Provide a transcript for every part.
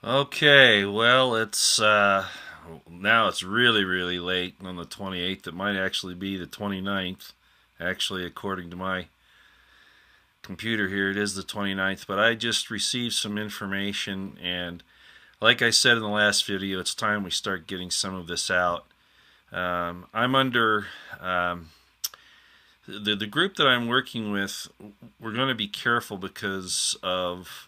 Okay, well, it's now it's really late on the 28th. It might actually be the 29th. Actually, according to my computer here, it is the 29th, but I just received some information, and like I said in the last video, it's time we start getting some of this out. I'm under the group that I'm working with. We're going to be careful because of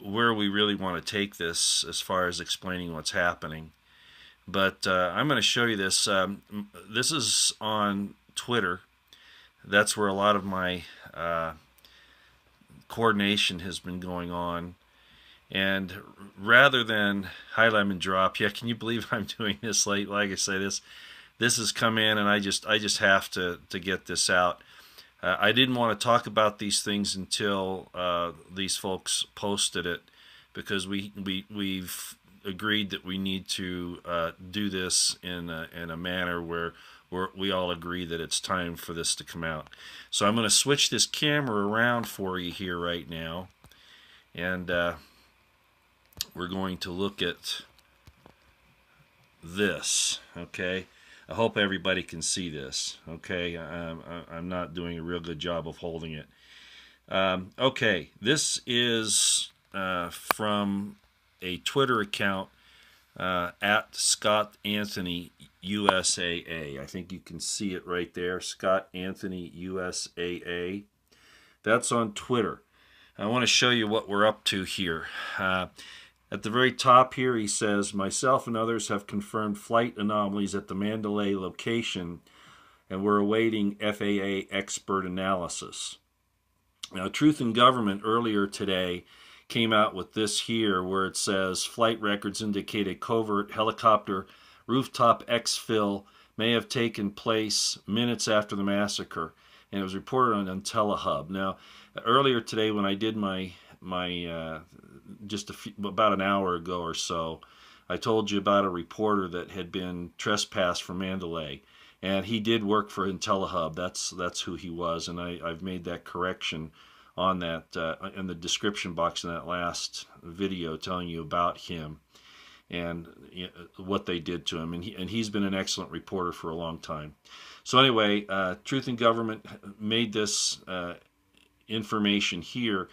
where we really want to take this as far as explaining what's happening. But I'm going to show you this. This is on Twitter. That's where a lot of my coordination has been going on. And rather than highlight and drop, yeah, can you believe I'm doing this late? Like I say, this has come in, and I just have to get this out. I didn't want to talk about these things until these folks posted it, because we've agreed that we need to do this in a manner where we all agree that it's time for this to come out. So I'm going to switch this camera around for you here right now, and we're going to look at this. Okay. I hope everybody can see this. Okay, I'm not doing a real good job of holding it. Okay, this is from a Twitter account at Scott Anthony USAA. I think you can see it right there, Scott Anthony USAA. That's on Twitter. I want to show you what we're up to here. At the very top here, he says, myself and others have confirmed flight anomalies at the Mandalay location, and we're awaiting FAA expert analysis. Now, Truth in Government earlier today came out with this here, where it says, flight records indicate a covert helicopter rooftop exfil may have taken place minutes after the massacre, and it was reported on Telehub. Now, earlier today when I did my just about an hour ago or so, I told you about a reporter that had been trespassed from Mandalay, and he did work for Telehub. That's who he was, and I've made that correction on that in the description box in that last video, telling you about him and what they did to him, and he's been an excellent reporter for a long time. So anyway, Truth in Government made this information here.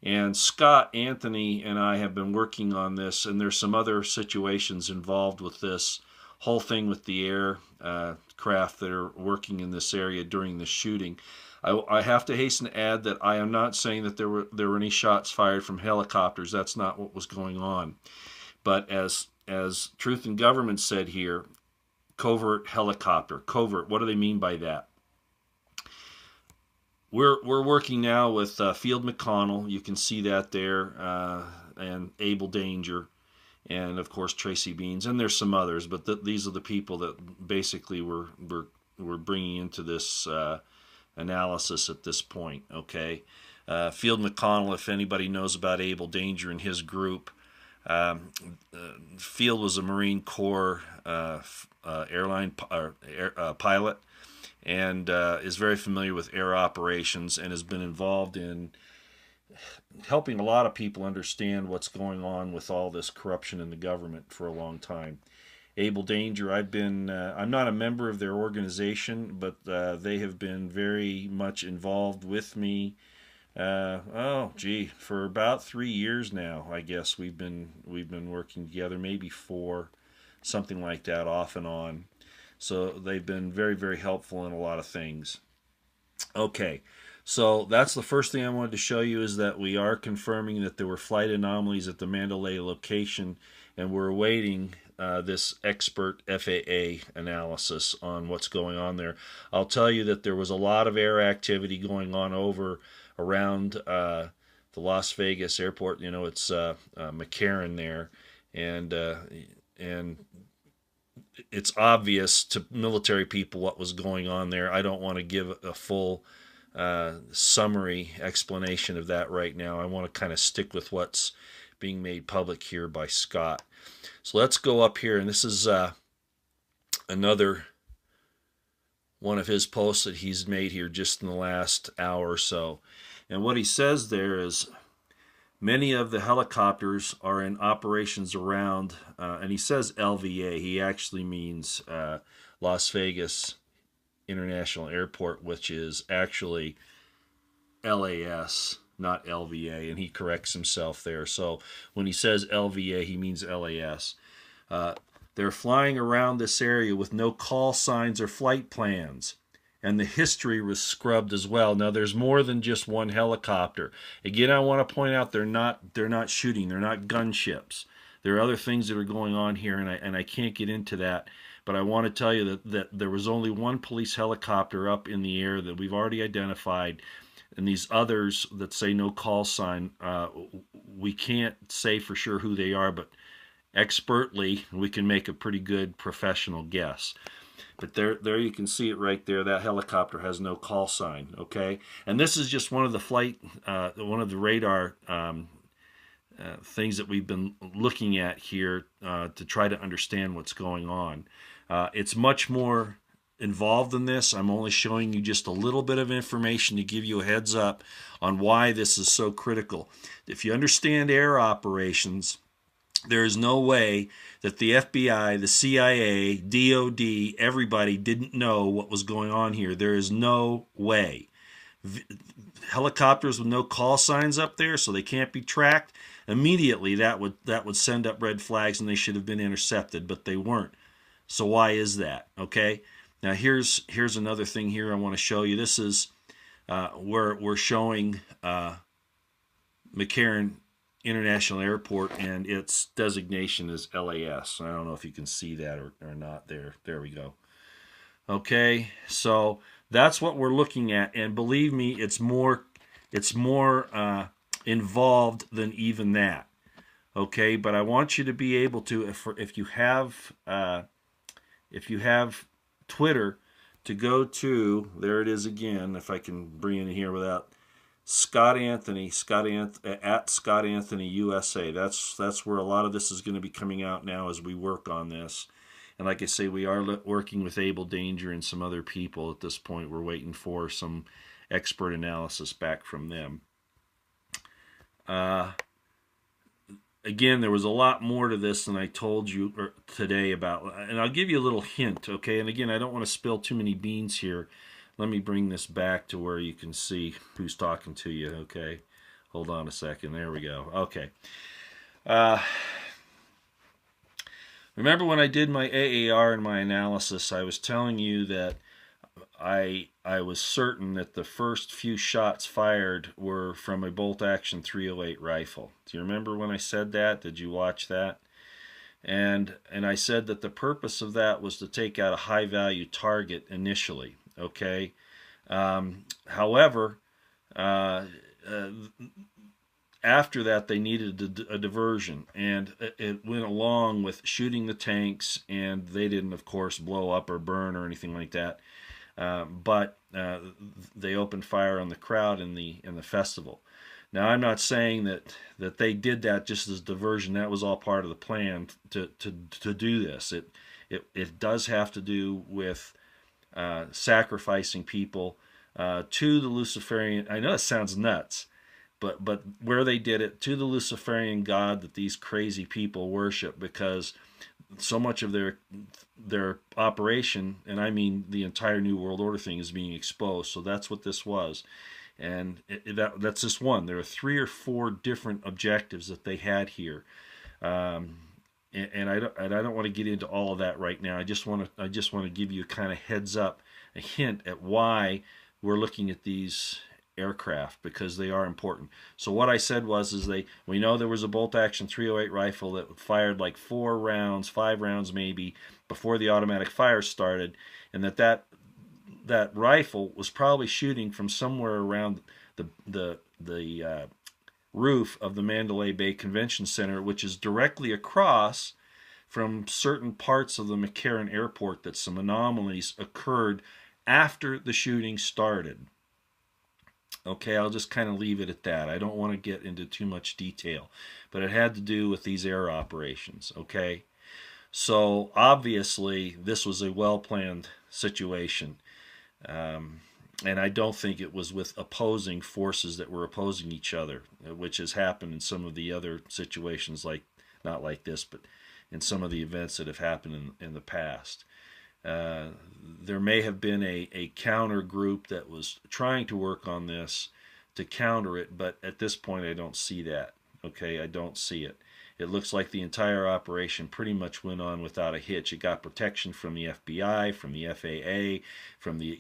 And Scott Anthony and I have been working on this, and there's some other situations involved with this whole thing with the aircraft that are working in this area during the shooting. I have to hasten to add that I am not saying that there were any shots fired from helicopters. That's not what was going on. But as Truth in Government said here, covert helicopter. Covert, what do they mean by that? We're working now with Field McConnell. You can see that there, and Abel Danger, and of course Tracy Beans, and there's some others. But these are the people that basically we're bringing into this analysis at this point. Okay, Field McConnell. If anybody knows about Abel Danger and his group, Field was a Marine Corps pilot, and is very familiar with air operations, and has been involved in helping a lot of people understand what's going on with all this corruption in the government for a long time. Abel Danger, I'm not a member of their organization, but they have been very much involved with me. For about 3 years now, I guess we've been working together, maybe 4, something like that, off and on. So they've been very helpful in a lot of things. Okay, so that's the first thing I wanted to show you, is that we are confirming that there were flight anomalies at the Mandalay location, and we're awaiting this expert FAA analysis on what's going on there. I'll tell you that there was a lot of air activity going on around the Las Vegas airport. You know, it's McCarran there, and it's obvious to military people what was going on there. I don't want to give a full summary explanation of that right now. I want to kind of stick with what's being made public here by Scott. So let's go up here, and this is another one of his posts that he's made here just in the last hour or so. And what he says there is, Many of the helicopters are in operations around, and he says LVA. He actually means Las Vegas International Airport, which is actually LAS, not LVA, and he corrects himself there. So when he says LVA, he means LAS. They're flying around this area with no call signs or flight plans. And the history was scrubbed as well. Now there's more than just one helicopter. Again, I want to point out they're not shooting. They're not gunships. There are other things that are going on here, and I can't get into that. But I want to tell you that there was only one police helicopter up in the air that we've already identified. And these others that say no call sign, we can't say for sure who they are, but expertly we can make a pretty good professional guess. But there you can see it right there. That helicopter has no call sign. Okay, and this is just one of the radar things that we've been looking at here to try to understand what's going on. It's much more involved than this. I'm only showing you just a little bit of information to give you a heads up on why this is so critical. If you understand air operations, there is no way that the FBI, the CIA, DOD, everybody didn't know what was going on here. There is no way. Helicopters with no call signs up there, so they can't be tracked. Immediately, that would send up red flags, and they should have been intercepted, but they weren't. So why is that? Okay. Now here's another thing here I want to show you. This is where we're showing McCarran International Airport, and its designation is LAS. I don't know if you can see that or not there. There we go. Okay, so that's what we're looking at, and believe me, it's more involved than even that. Okay, but I want you to be able to, if you have Twitter, to go to, there it is again, if I can bring it in here without Scott Anthony at Scott Anthony USA. That's where a lot of this is going to be coming out now as we work on this. And like I say, we are working with Able Danger and some other people at this point. We're waiting for some expert analysis back from them. Again, there was a lot more to this than I told you today about, and I'll give you a little hint, okay? And again, I don't want to spill too many beans here. Let me bring this back to where you can see who's talking to you, okay? Hold on a second. There we go. Okay. Remember when I did my AAR and my analysis, I was telling you that I was certain that the first few shots fired were from a bolt-action 308 rifle. Do you remember when I said that? Did you watch that? And I said that the purpose of that was to take out a high-value target initially. Okay. However, after that, they needed a diversion, and it went along with shooting the tanks, and they didn't, of course, blow up or burn or anything like that. But they opened fire on the crowd in the festival. Now, I'm not saying that they did that just as diversion. That was all part of the plan to do this. It does have to do with sacrificing people to the Luciferian. I know it sounds nuts, but where they did it, to the Luciferian god that these crazy people worship, because so much of their operation, and I mean the entire New World Order thing, is being exposed. So that's what this was, and that's just one. There are 3 or 4 different objectives that they had here. And I don't want to get into all of that right now. I just want to give you a kind of heads up, a hint at why we're looking at these aircraft, because they are important. So what I said was we know there was a bolt-action 308 rifle that fired like 4 rounds, 5 rounds maybe, before the automatic fire started, and that rifle was probably shooting from somewhere around the roof of the Mandalay Bay Convention Center, which is directly across from certain parts of the McCarran Airport, that some anomalies occurred after the shooting started. Okay, I'll just kind of leave it at that. I don't want to get into too much detail, but it had to do with these air operations, okay? So obviously this was a well-planned situation. And I don't think it was with opposing forces that were opposing each other, which has happened in some of the other situations, like not like this, but in some of the events that have happened in the past. There may have been a counter group that was trying to work on this to counter it, but at this point I don't see that. Okay, I don't see it. It looks like the entire operation pretty much went on without a hitch. It got protection from the FBI, from the FAA, from the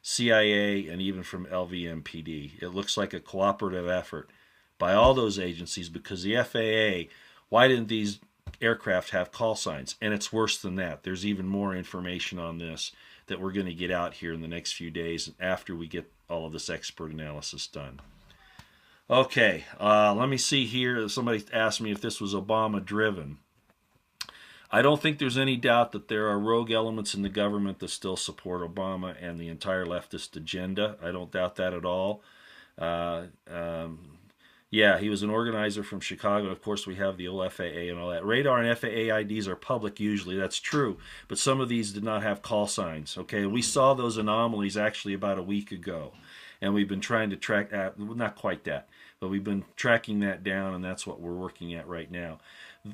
CIA, and even from LVMPD. It looks like a cooperative effort by all those agencies, because the FAA, why didn't these aircraft have call signs? And it's worse than that. There's even more information on this that we're going to get out here in the next few days after we get all of this expert analysis done. Okay, let me see here. Somebody asked me if this was Obama driven. I don't think there's any doubt that there are rogue elements in the government that still support Obama and the entire leftist agenda. I don't doubt that at all. Yeah, he was an organizer from Chicago. Of course, we have the old FAA and all that. Radar and FAA IDs are public usually. That's true. But some of these did not have call signs. Okay, we saw those anomalies actually about a week ago. And we've been trying to track, not quite that, but we've been tracking that down, and that's what we're working at right now.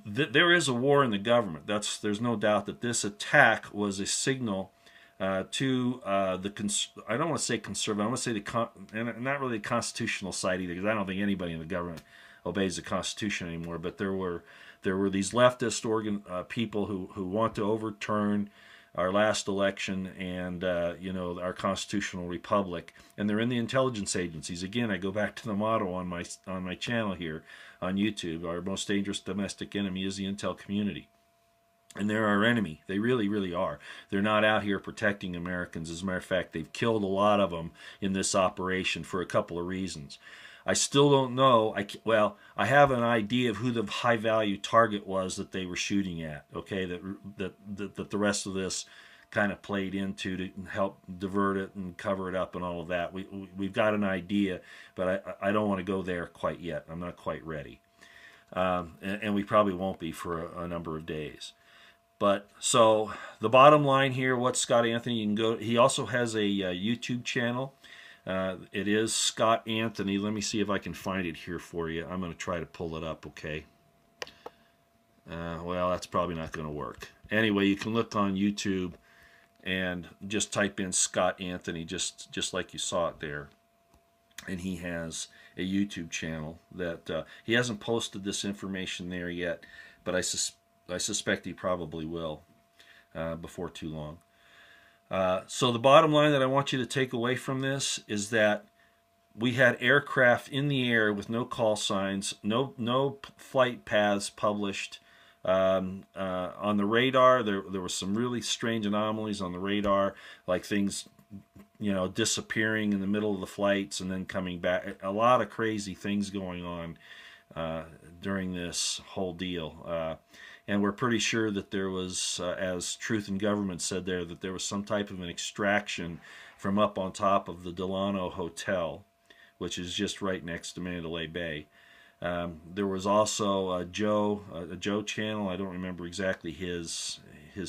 There is a war in the government. There's no doubt that this attack was a signal to I don't want to say conservative, I want to say and not really the constitutional side either, because I don't think anybody in the government obeys the Constitution anymore. But there were these leftist people who want to overturn our last election and our constitutional republic, and they're in the intelligence agencies. Again, I go back to the motto on my channel here on YouTube: our most dangerous domestic enemy is the intel community. And they're our enemy. They really, really are. They're not out here protecting Americans. As a matter of fact, they've killed a lot of them in this operation for a couple of reasons. I still don't know. I have an idea of who the high-value target was that they were shooting at. Okay, that the rest of this kind of played into to help divert it and cover it up and all of that. We've got an idea, but I don't want to go there quite yet. I'm not quite ready, and we probably won't be for a number of days. But so the bottom line here, what's Scott Anthony? You can go. He also has a YouTube channel. It is Scott Anthony. Let me see if I can find it here for you. I'm going to try to pull it up, okay? Well, that's probably not going to work. Anyway, you can look on YouTube and just type in Scott Anthony, just like you saw it there. And he has a YouTube channel that he hasn't posted this information there yet, but I suspect he probably will before too long. So the bottom line that I want you to take away from this is that we had aircraft in the air with no call signs, no flight paths published. On the radar, there were some really strange anomalies on the radar, like things, disappearing in the middle of the flights and then coming back. A lot of crazy things going on during this whole deal. And we're pretty sure that there was, as Truth in Government said there, that there was some type of an extraction from up on top of the Delano Hotel, which is just right next to Mandalay Bay. There was also a Joe channel. I don't remember exactly his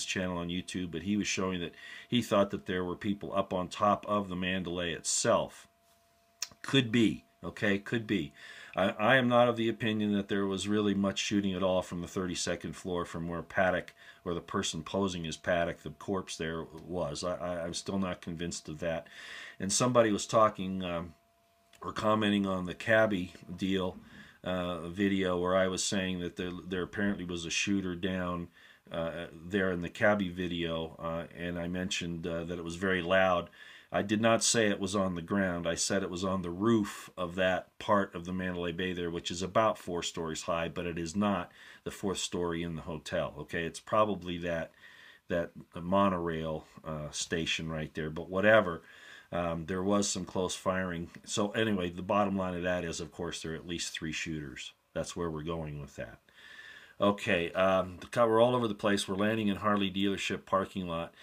channel on YouTube, but he was showing that he thought that there were people up on top of the Mandalay itself. Could be, okay, could be. I am not of the opinion that there was really much shooting at all from the 32nd floor, from where Paddock, or the person posing as Paddock, the corpse there, was. I'm still not convinced of that. And somebody was talking or commenting on the cabbie deal video, where I was saying that there apparently was a shooter down there in the cabbie video, and I mentioned that it was very loud. I did not say it was on the ground. I said it was on the roof of that part of the Mandalay Bay there, which is about 4 stories high, but it is not the 4th story in the hotel. Okay, it's probably that monorail station right there, but whatever. There was some close firing. So anyway, the bottom line of that is, of course, there are at least 3 shooters. That's where we're going with that. Okay, we're all over the place. We're landing in Harley dealership parking lot.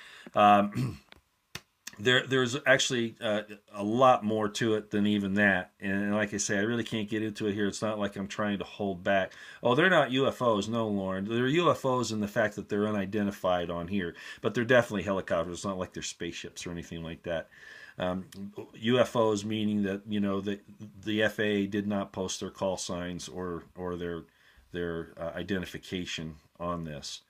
There's actually a lot more to it than even that. And like I say, I really can't get into it here. It's not like I'm trying to hold back. Oh, they're not UFOs. No, Lauren. They're UFOs in the fact that they're unidentified on here. But they're definitely helicopters. It's not like they're spaceships or anything like that. UFOs meaning that, you know, the FAA did not post their call signs or their identification on this,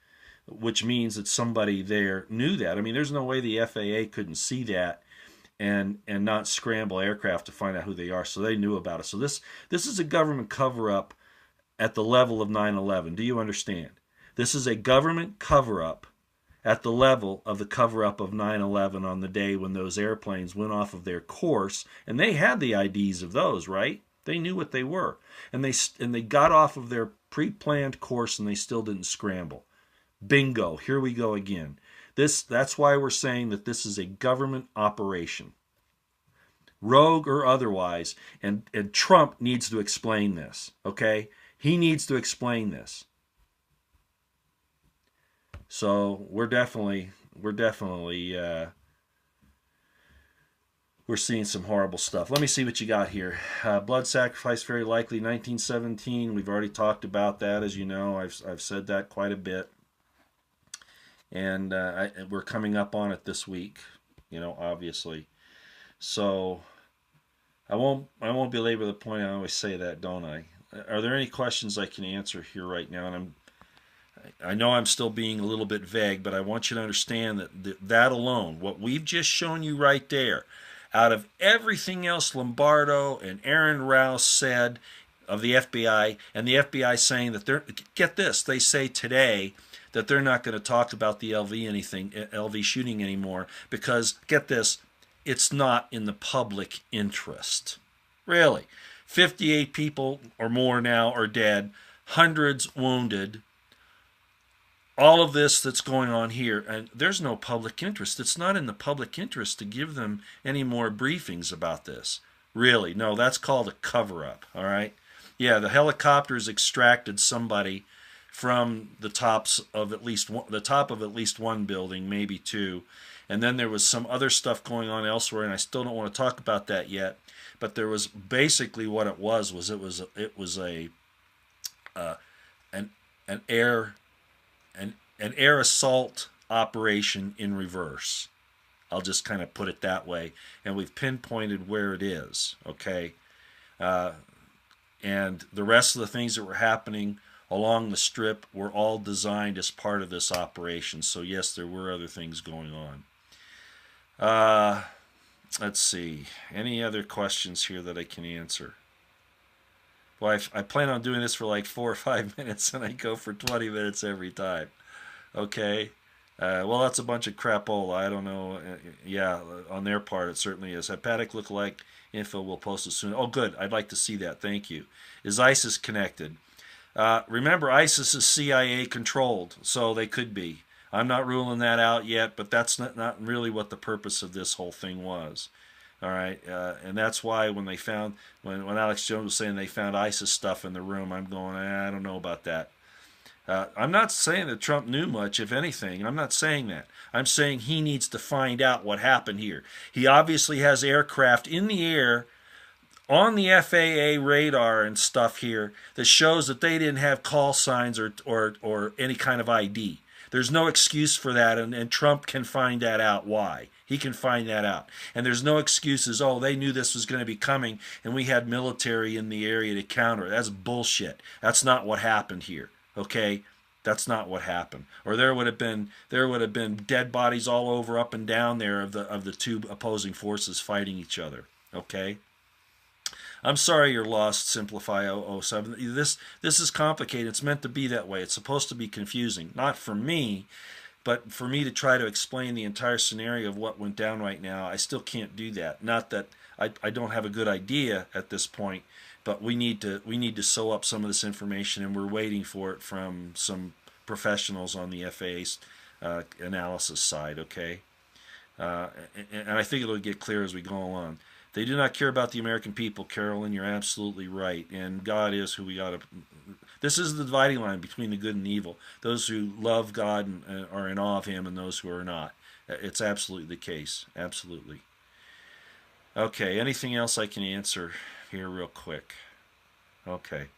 which means that somebody there knew that. I mean, there's no way the FAA couldn't see that and not scramble aircraft to find out who they are. So they knew about it. So this is a government cover up at the level of 9/11. Do you understand? This is a government cover up at the level of the cover up of 9/11 on the day when those airplanes went off of their course, and they had the IDs of those, right? They knew what they were, and they got off of their pre-planned course, and they still didn't scramble. Bingo! Here we go again. That's why we're saying that this is a government operation, rogue or otherwise, and Trump needs to explain this. Okay, he needs to explain this. So we're seeing some horrible stuff. Let me see what you got here. Blood sacrifice very likely 1917. We've already talked about that, as you know. I've said that quite a bit, and we're coming up on it this week. You know, obviously. So I won't belabor the point. I always say that, don't I? Are there any questions I can answer here right now? And I know I'm still being a little bit vague, but I want you to understand that alone, what we've just shown you right there, out of everything else Lombardo and Aaron Rouse said of the FBI, and the FBI saying that get this, they say today that they're not going to talk about the LV shooting anymore because, get this, it's not in the public interest. Really. 58 people or more now are dead, hundreds wounded. All of this that's going on here, and there's no public interest. It's not in the public interest to give them any more briefings about this. Really, no, that's called a cover-up, all right? Yeah, the helicopters extracted somebody from the top of at least one building, maybe two, and then there was some other stuff going on elsewhere, and I still don't want to talk about that yet. But there was basically what it was an air assault operation in reverse. I'll just kind of put it that way. And we've pinpointed where it is, okay? And the rest of the things that were happening along the strip were all designed as part of this operation. So yes, there were other things going on. Let's see. Any other questions here that I can answer? Well, I plan on doing this for like 4 or 5 minutes, and I go for 20 minutes every time. Okay. Well, that's a bunch of crapola. I don't know. Yeah, on their part, it certainly is. Hepatic lookalike info will post it soon. Oh, good. I'd like to see that. Thank you. Is ISIS connected? Remember, ISIS is CIA controlled, so they could be. I'm not ruling that out yet, but that's not really what the purpose of this whole thing was. All right, and that's why when Alex Jones was saying they found ISIS stuff in the room, I'm going, I don't know about that. I'm not saying that Trump knew much, if anything. I'm not saying that. I'm saying he needs to find out what happened here. He obviously has aircraft in the air on the FAA radar and stuff here that shows that they didn't have call signs or any kind of ID. There's no excuse for that, and Trump can find that out why. He can find that out. And there's no excuses, oh, they knew this was going to be coming, and we had military in the area to counter it. That's bullshit. That's not what happened here, okay? That's not what happened. Or there would have been dead bodies all over up and down there of the two opposing forces fighting each other, okay? I'm sorry you're lost, Simplify 007. This is complicated. It's meant to be that way. It's supposed to be confusing. Not for me, but for me to try to explain the entire scenario of what went down right now. I still can't do that. Not that I don't have a good idea at this point, but we need to sew up some of this information, and we're waiting for it from some professionals on the FAA's analysis side, okay? And I think it'll get clear as we go along. They do not care about the American people, Carolyn. You're absolutely right. And God is who we ought to... This is the dividing line between the good and the evil. Those who love God and are in awe of Him, and those who are not. It's absolutely the case. Absolutely. Okay, anything else I can answer here real quick? Okay.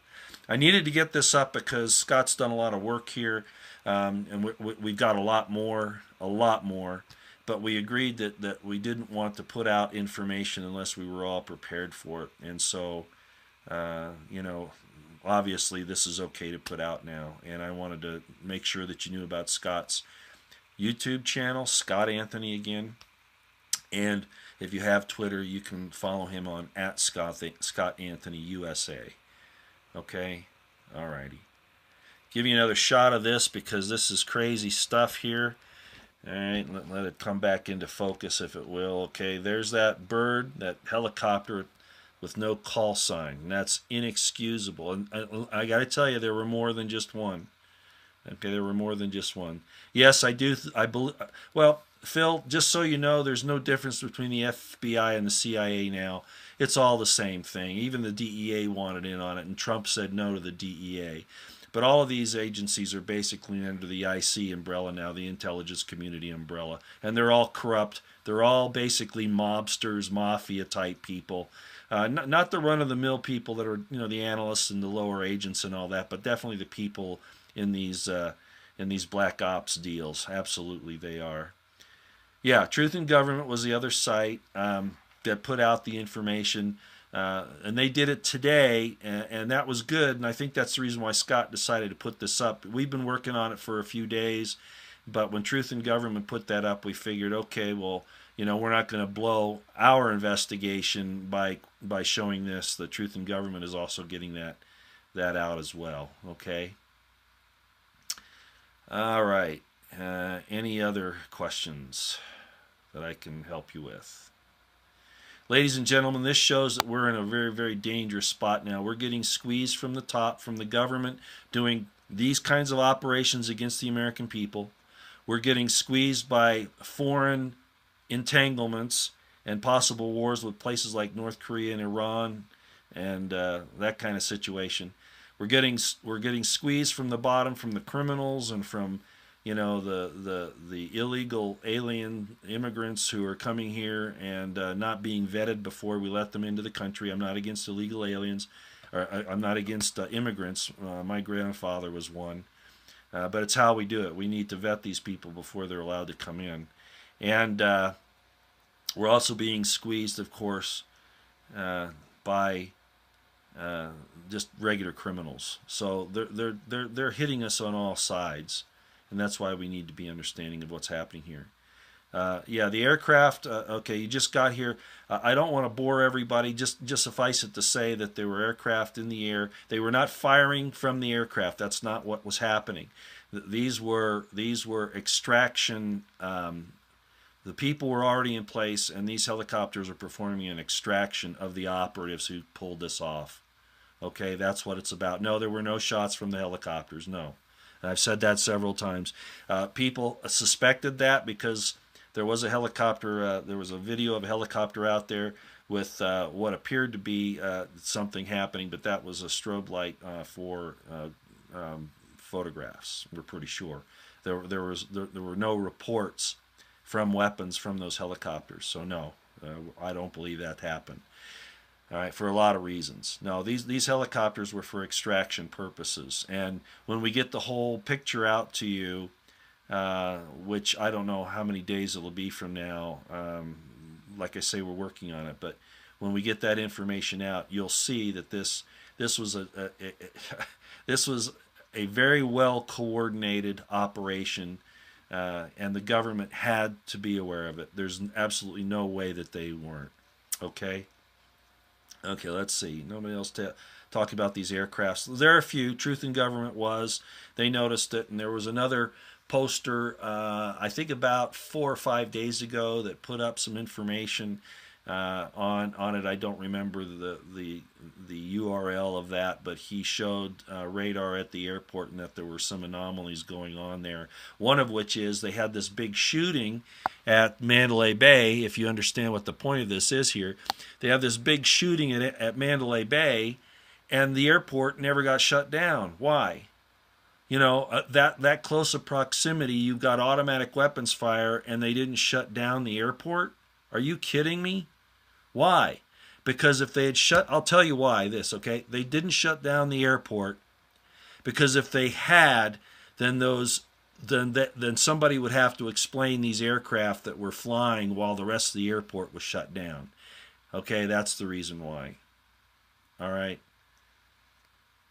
I needed to get this up because Scott's done a lot of work here, and we've got a lot more. but we agreed that we didn't want to put out information unless we were all prepared for it. And so, you know, obviously this is okay to put out now. And I wanted to make sure that you knew about Scott's YouTube channel, Scott Anthony again. And if you have Twitter, you can follow him on @Scott Anthony USA. Okay? Alrighty. Give you another shot of this because this is crazy stuff here. Alright, let it come back into focus if it will. Okay, there's that bird, that helicopter with no call sign. And that's inexcusable. And I got to tell you, there were more than just one. Okay, there were more than just one. Yes, I do. I believe. Well, Phil, just so you know, there's no difference between the FBI and the CIA now. It's all the same thing. Even the DEA wanted in on it, and Trump said no to the DEA. But all of these agencies are basically under the IC umbrella now, the intelligence community umbrella. And they're all corrupt. They're all basically mobsters, mafia-type people. Not the run-of-the-mill people that are, you know, the analysts and the lower agents and all that, but definitely the people in these black ops deals. Absolutely, they are. Yeah, Truth in Government was the other site that put out the information. And they did it today, and that was good, and I think that's the reason why Scott decided to put this up. We've been working on it for a few days, but when Truth in Government put that up, we figured, okay, well, you know, we're not going to blow our investigation by showing this. The Truth in Government is also getting that out as well, okay? All right. Any other questions that I can help you with? Ladies and gentlemen, this shows that we're in a very, very dangerous spot now. We're getting squeezed from the top, from the government, doing these kinds of operations against the American people. We're getting squeezed by foreign entanglements and possible wars with places like North Korea and Iran and that kind of situation. We're getting squeezed from the bottom, from the criminals and from, you know, the illegal alien immigrants who are coming here and not being vetted before we let them into the country. I'm not against illegal aliens, or I'm not against immigrants. My grandfather was one, but it's how we do it. We need to vet these people before they're allowed to come in, and we're also being squeezed, of course, by just regular criminals. So they're hitting us on all sides. And that's why we need to be understanding of what's happening here. Yeah, the aircraft, okay, you just got here. I don't want to bore everybody. Just suffice it to say that there were aircraft in the air. They were not firing from the aircraft. That's not what was happening. These were extraction. The people were already in place, and these helicopters are performing an extraction of the operatives who pulled this off. Okay, that's what it's about. No, there were no shots from the helicopters, no. And I've said that several times. People suspected that because there was a helicopter, there was a video of a helicopter out there with what appeared to be something happening, but that was a strobe light for photographs, we're pretty sure. There were no reports from weapons from those helicopters, so no, I don't believe that happened. All right, for a lot of reasons. No, these helicopters were for extraction purposes. And when we get the whole picture out to you, which I don't know how many days it'll be from now, like I say, we're working on it. But when we get that information out, you'll see that this was a very well coordinated operation, and the government had to be aware of it. There's absolutely no way that they weren't. Okay. Okay, let's see. Nobody else talk about these aircrafts. There are a few. Truth in Government was. They noticed it, and there was another poster, I think about 4 or 5 days ago, that put up some information on it. I don't remember the URL of that, but he showed radar at the airport and that there were some anomalies going on there. One of which is they had this big shooting at Mandalay Bay. If you understand what the point of this is here, they have this big shooting at Mandalay Bay, and the airport never got shut down. Why? You know, that close of proximity, you've got automatic weapons fire, and they didn't shut down the airport? Are you kidding me? Why? Because if they had I'll tell you why this, okay? They didn't shut down the airport because if they had, then those then somebody would have to explain these aircraft that were flying while the rest of the airport was shut down. Okay, that's the reason why. All right.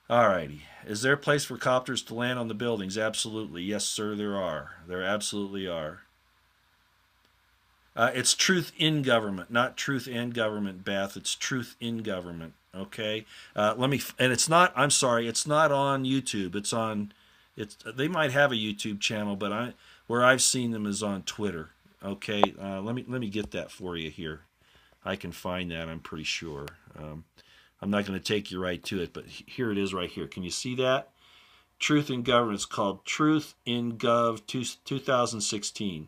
All righty. Is there a place for copters to land on the buildings? Absolutely. Yes, sir, there are. There absolutely are. It's truth in government, not truth and government, Beth. It's truth in government. Okay. And it's not. I'm sorry. It's not on YouTube. It's on. They might have a YouTube channel, but where I've seen them is on Twitter. Okay. Let me get that for you here. I can find that. I'm pretty sure. I'm not going to take you right to it, but here it is right here. Can you see that? Truth in Government. It's called Truth in Gov 2016.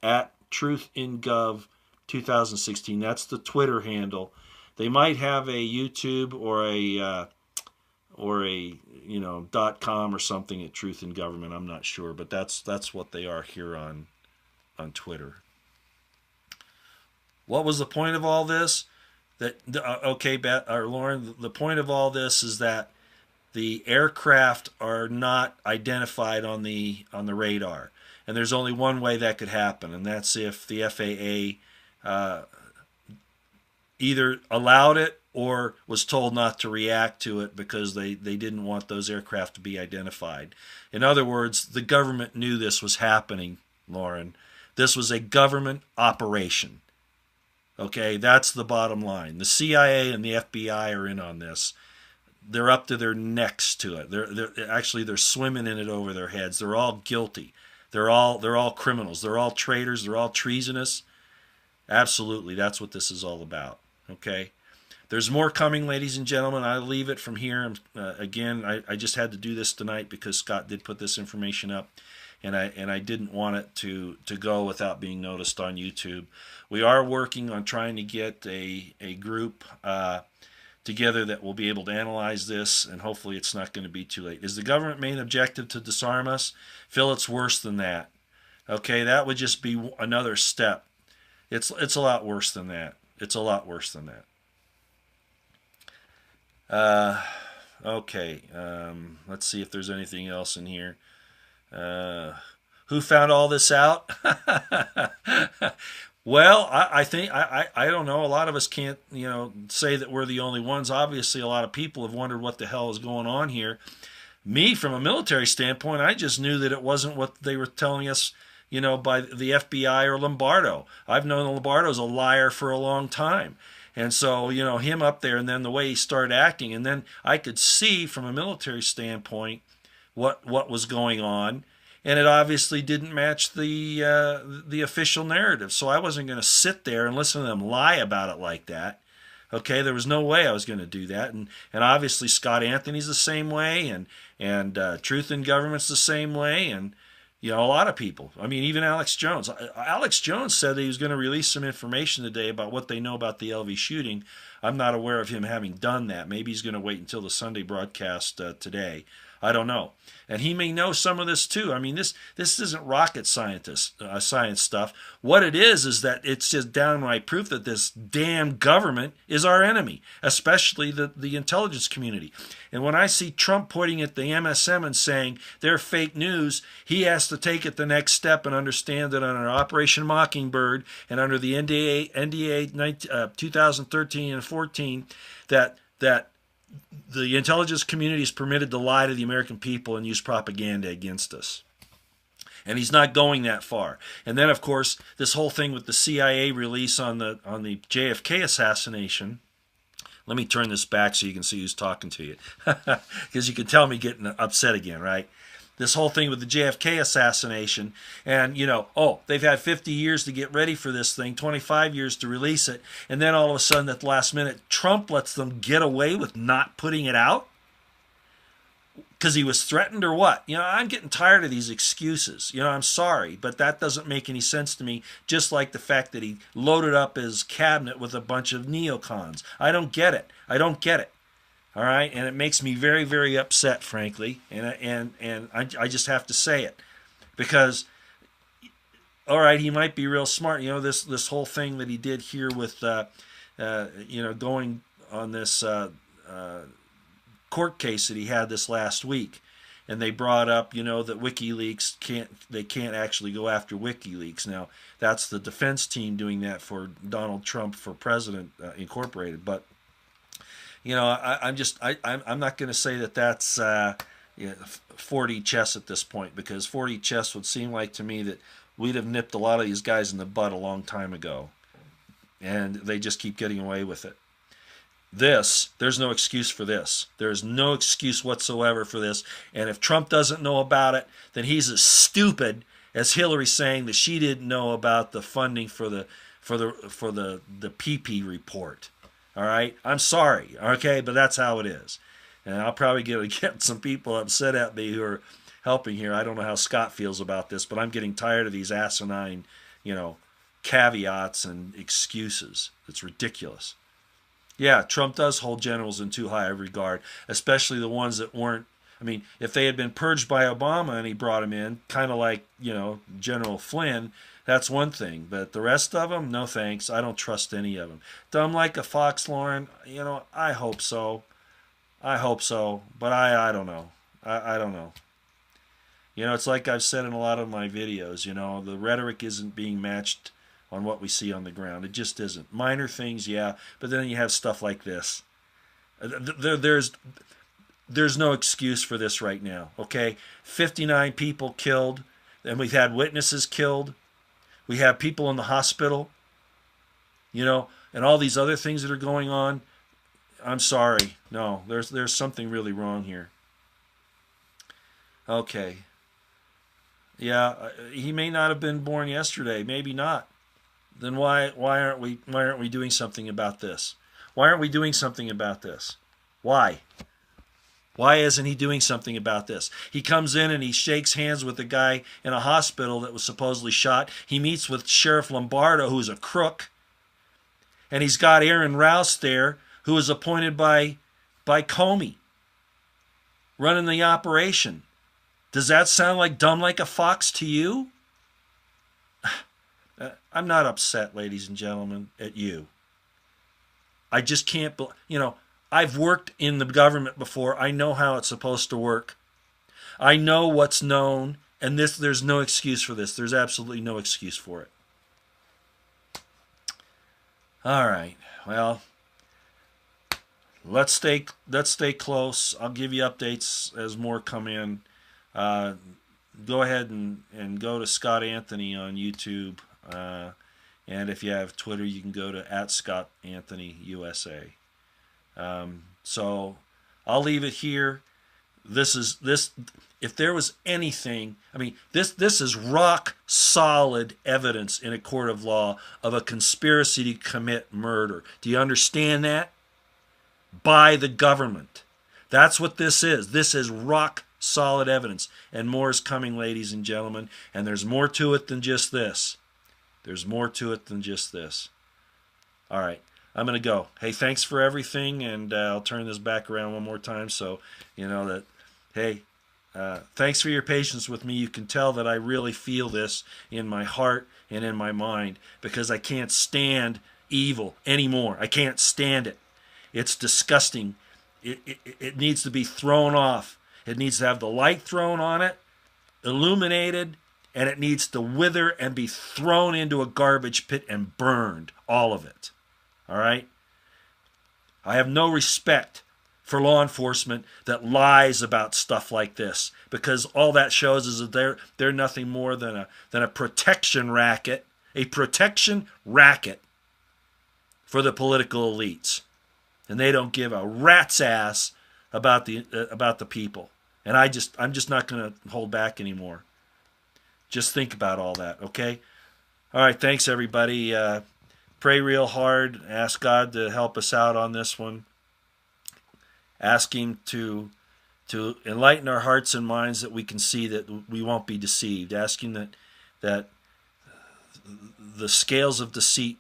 At Truth in Gov 2016. That's the Twitter handle. They might have a YouTube or a .com or something at Truth in Government. I'm not sure, but that's what they are here on Twitter. What was the point of all this? Okay, Lauren, the point of all this is that the aircraft are not identified on the radar, and there's only one way that could happen, and that's if the FAA either allowed it or was told not to react to it because they didn't want those aircraft to be identified. In other words, the government knew this was happening, Lauren. This was a government operation. Okay, that's the bottom line. The CIA and the FBI are in on this. They're up to their necks to it. They're swimming in it over their heads. They're all guilty. They're all criminals. They're all traitors. They're all treasonous. Absolutely, that's what this is all about. Okay, there's more coming, ladies and gentlemen. I'll leave it from here. Again, I just had to do this tonight because Scott did put this information up. And I didn't want it to go without being noticed on YouTube. We are working on trying to get a group together that will be able to analyze this, and hopefully it's not going to be too late. Is the government main objective to disarm us? Phil, it's worse than that. Okay, that would just be another step. It's a lot worse than that. It's a lot worse than that. Okay, let's see if there's anything else in here. Who found all this out? Well, I think I don't know. A lot of us can't say that we're the only ones. Obviously, a lot of people have wondered what the hell is going on here. Me, from a military standpoint, I just knew that it wasn't what they were telling us, by the FBI or Lombardo. I've known Lombardo's a liar for a long time. And so, him up there, and then the way he started acting, and then I could see from a military standpoint what was going on, and it obviously didn't match the official narrative. So I wasn't going to sit there and listen to them lie about it like that. Okay, there was no way I was going to do that, and obviously Scott Anthony's the same way, and Truth in Government's the same way, and a lot of people. I mean, even Alex Jones. Alex Jones said that he was going to release some information today about what they know about the LV shooting. I'm not aware of him having done that. Maybe he's going to wait until the Sunday broadcast today. I don't know. And he may know some of this too. I mean, this isn't rocket science stuff. What it is that it's just downright proof that this damn government is our enemy, especially the intelligence community. And when I see Trump pointing at the MSM and saying they're fake news, he has to take it the next step and understand that under Operation Mockingbird and under the NDA 2013 and 14, that the intelligence community is permitted to lie to the American people and use propaganda against us. And he's not going that far. And then, of course, this whole thing with the CIA release on the JFK assassination. Let me turn this back so you can see who's talking to you. Because you can tell me getting upset again, right? This whole thing with the JFK assassination, and they've had 50 years to get ready for this thing, 25 years to release it, and then all of a sudden at the last minute, Trump lets them get away with not putting it out because he was threatened or what? I'm getting tired of these excuses. I'm sorry, but that doesn't make any sense to me, just like the fact that he loaded up his cabinet with a bunch of neocons. I don't get it. All right, and it makes me very, very upset, frankly, and I just have to say it, because, all right, he might be real smart. This whole thing that he did here with, going on this court case that he had this last week, and they brought up, you know, that WikiLeaks can't actually go after WikiLeaks. Now, that's the defense team doing that for Donald Trump for President Incorporated. But you know, I'm not going to say that that's 4D chess at this point, because 4D chess would seem like to me that we'd have nipped a lot of these guys in the butt a long time ago, and they just keep getting away with it. There's no excuse for this. There's no excuse whatsoever for this. And if Trump doesn't know about it, then he's as stupid as Hillary saying that she didn't know about the funding for the PP report. All right, I'm sorry, okay, but that's how it is. And I'll probably get some people upset at me who are helping here. I don't know how Scott feels about this, but I'm getting tired of these asinine, you know, caveats and excuses. It's ridiculous. Yeah, Trump does hold generals in too high a regard, especially the ones that weren't. I mean, if they had been purged by Obama and he brought him in, kind of like, you know, General Flynn, that's one thing. But the rest of them, no thanks. I don't trust any of them. Dumb like a fox, Lauren? You know, I hope so. I hope so. But I don't know. I don't know. You know, it's like I've said in a lot of my videos, you know, the rhetoric isn't being matched on what we see on the ground. It just isn't. Minor things, yeah, but then you have stuff like this. There's no excuse for this right now, okay? 59 people killed, and we've had witnesses killed. We have people in the hospital, you know, and all these other things that are going on. I'm sorry. No, there's something really wrong here. Okay. Yeah, he may not have been born yesterday, maybe not. Then why aren't we doing something about this? Why aren't we doing something about this? Why? Why isn't he doing something about this? He comes in and he shakes hands with the guy in a hospital that was supposedly shot. He meets with Sheriff Lombardo, who's a crook. And he's got Aaron Rouse there, who was appointed by Comey, running the operation. Does that sound like dumb like a fox to you? I'm not upset, ladies and gentlemen, at you. I just can't, you know, I've worked in the government before. I know how it's supposed to work. I know what's known, and there's no excuse for this. There's absolutely no excuse for it. All right. Well, let's stay close. I'll give you updates as more come in. Go ahead and go to Scott Anthony on YouTube. And if you have Twitter, you can go to @ScottAnthonyUSA. So I'll leave it here. If there was anything, I mean, this is rock solid evidence in a court of law of a conspiracy to commit murder. Do you understand that? By the government. That's what this is. This is rock solid evidence. And more is coming, ladies and gentlemen. And there's more to it than just this. There's more to it than just this. All right. I'm going to go. Hey, thanks for everything, and I'll turn this back around one more time so you know that, hey, thanks for your patience with me. You can tell that I really feel this in my heart and in my mind because I can't stand evil anymore. I can't stand it. It's disgusting. It needs to be thrown off. It needs to have the light thrown on it, illuminated, and it needs to wither and be thrown into a garbage pit and burned, all of it. All right? I have no respect for law enforcement that lies about stuff like this because all that shows is that they're nothing more than a protection racket, for the political elites. And they don't give a rat's ass about the people. And I'm just not going to hold back anymore. Just think about all that, okay? All right, thanks, everybody. Pray real hard. Ask God to help us out on this one. Ask Him to enlighten our hearts and minds that we can see that we won't be deceived. Ask Him that the scales of deceit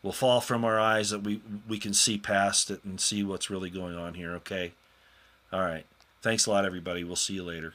will fall from our eyes, that we can see past it and see what's really going on here, okay? All right. Thanks a lot, everybody. We'll see you later.